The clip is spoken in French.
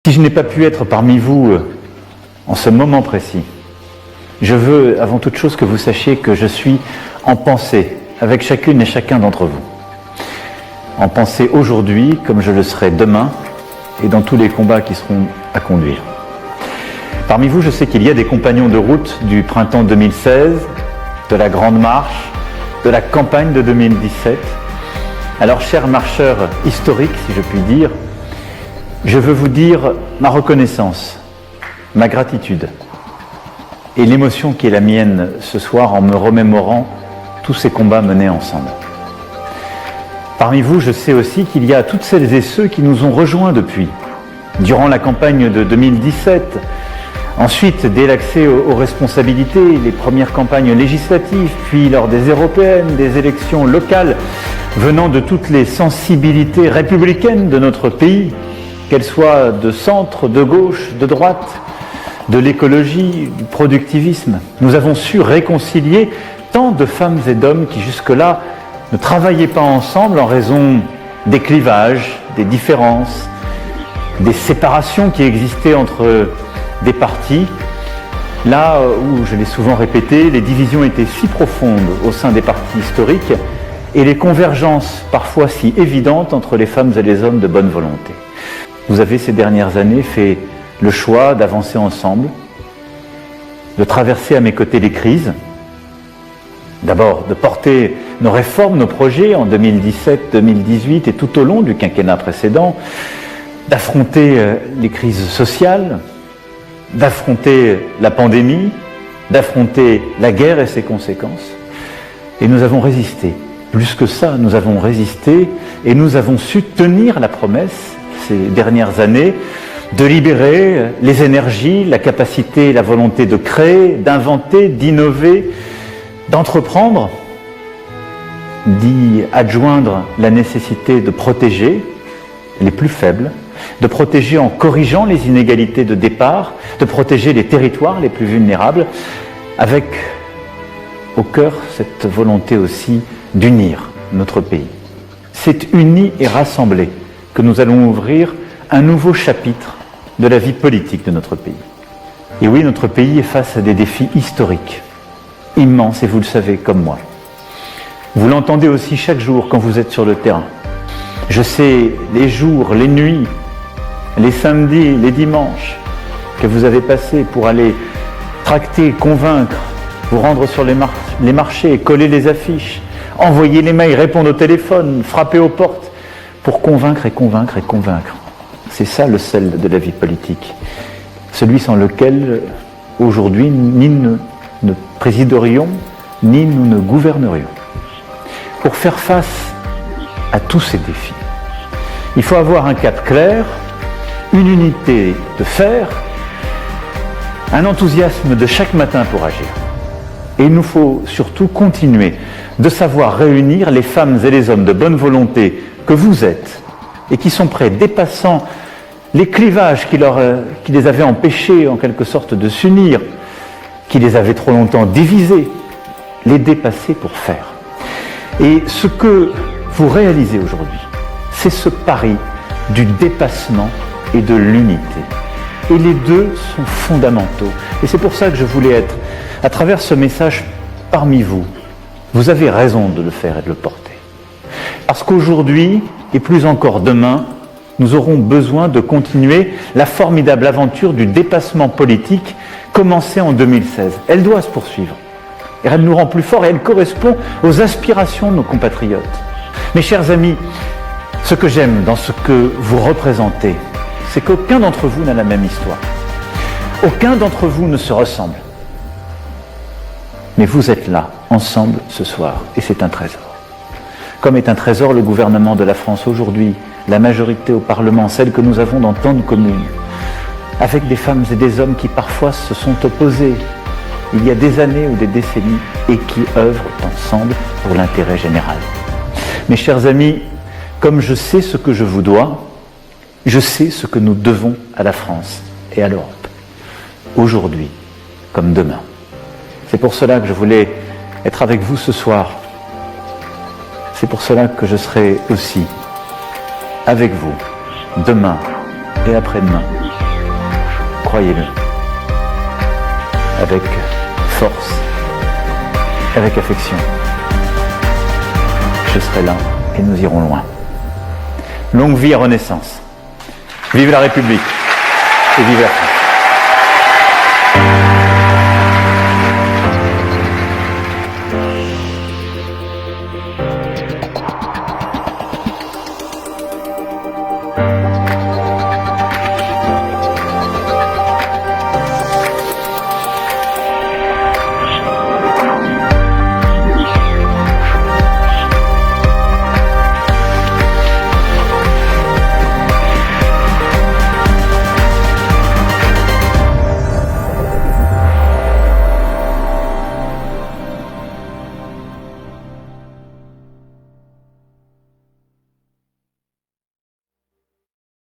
Si je n'ai pas pu être parmi vous en ce moment précis, je veux avant toute chose que vous sachiez que je suis en pensée avec chacune et chacun d'entre vous. En pensée aujourd'hui comme je le serai demain et dans tous les combats qui seront à conduire. Parmi vous, je sais qu'il y a des compagnons de route du printemps 2016, de la Grande Marche, de la campagne de 2017. Alors, chers marcheurs historiques, si je puis dire, je veux vous dire ma reconnaissance, ma gratitude et l'émotion qui est la mienne ce soir en me remémorant tous ces combats menés ensemble. Parmi vous, je sais aussi qu'il y a toutes celles et ceux qui nous ont rejoints depuis, durant la campagne de 2017, ensuite dès l'accès aux responsabilités, les premières campagnes législatives, puis lors des européennes, des élections locales, venant de toutes les sensibilités républicaines de notre pays, qu'elles soient de centre, de gauche, de droite, de l'écologie, du productivisme. Nous avons su réconcilier tant de femmes et d'hommes qui jusque-là ne travaillaient pas ensemble en raison des clivages, des différences, des séparations qui existaient entre des partis. Là où, je l'ai souvent répété, les divisions étaient si profondes au sein des partis historiques et les convergences parfois si évidentes entre les femmes et les hommes de bonne volonté. Vous avez ces dernières années fait le choix d'avancer ensemble, de traverser à mes côtés les crises, d'abord de porter nos réformes, nos projets en 2017, 2018 et tout au long du quinquennat précédent, d'affronter les crises sociales, d'affronter la pandémie, d'affronter la guerre et ses conséquences. Et nous avons résisté. Plus que ça, nous avons résisté et nous avons su tenir la promesse ces dernières années de libérer les énergies, la capacité, la volonté de créer, d'inventer, d'innover, d'entreprendre, d'y adjoindre la nécessité de protéger les plus faibles, de protéger en corrigeant les inégalités de départ, de protéger les territoires les plus vulnérables, avec au cœur cette volonté aussi d'unir notre pays. C'est unis et rassemblés que nous allons ouvrir un nouveau chapitre de la vie politique de notre pays. Et oui, notre pays est face à des défis historiques, immenses, et vous le savez comme moi. Vous l'entendez aussi chaque jour quand vous êtes sur le terrain. Je sais les jours, les nuits, les samedis, les dimanches que vous avez passés pour aller tracter, convaincre, vous rendre sur les marchés, coller les affiches, envoyer les mails, répondre au téléphone, frapper aux portes, pour convaincre et convaincre et convaincre. C'est ça le sel de la vie politique. Celui sans lequel, aujourd'hui, ni nous ne présiderions, ni nous ne gouvernerions. Pour faire face à tous ces défis, il faut avoir un cap clair, une unité de fer, un enthousiasme de chaque matin pour agir. Et il nous faut surtout continuer de savoir réunir les femmes et les hommes de bonne volonté que vous êtes et qui sont prêts, dépassant les clivages qui les avaient empêchés en quelque sorte de s'unir, qui les avaient trop longtemps divisés, les dépasser pour faire. Et ce que vous réalisez aujourd'hui, c'est ce pari du dépassement et de l'unité. Et les deux sont fondamentaux. Et c'est pour ça que je voulais être, à travers ce message, parmi vous. Vous avez raison de le faire et de le porter. Parce qu'aujourd'hui, et plus encore demain, nous aurons besoin de continuer la formidable aventure du dépassement politique commencée en 2016. Elle doit se poursuivre. Et elle nous rend plus forts et elle correspond aux aspirations de nos compatriotes. Mes chers amis, ce que j'aime dans ce que vous représentez, c'est qu'aucun d'entre vous n'a la même histoire. Aucun d'entre vous ne se ressemble. Mais vous êtes là, ensemble, ce soir, et c'est un trésor. Comme est un trésor le gouvernement de la France aujourd'hui, la majorité au Parlement, celle que nous avons dans tant de communes, avec des femmes et des hommes qui parfois se sont opposés il y a des années ou des décennies et qui œuvrent ensemble pour l'intérêt général. Mes chers amis, comme je sais ce que je vous dois, je sais ce que nous devons à la France et à l'Europe, aujourd'hui comme demain. C'est pour cela que je voulais être avec vous ce soir. C'est pour cela que je serai aussi avec vous demain et après-demain croyez-le, avec force, avec affection. Je serai là et nous irons loin. Longue vie et Renaissance. Vive la République et vive la France.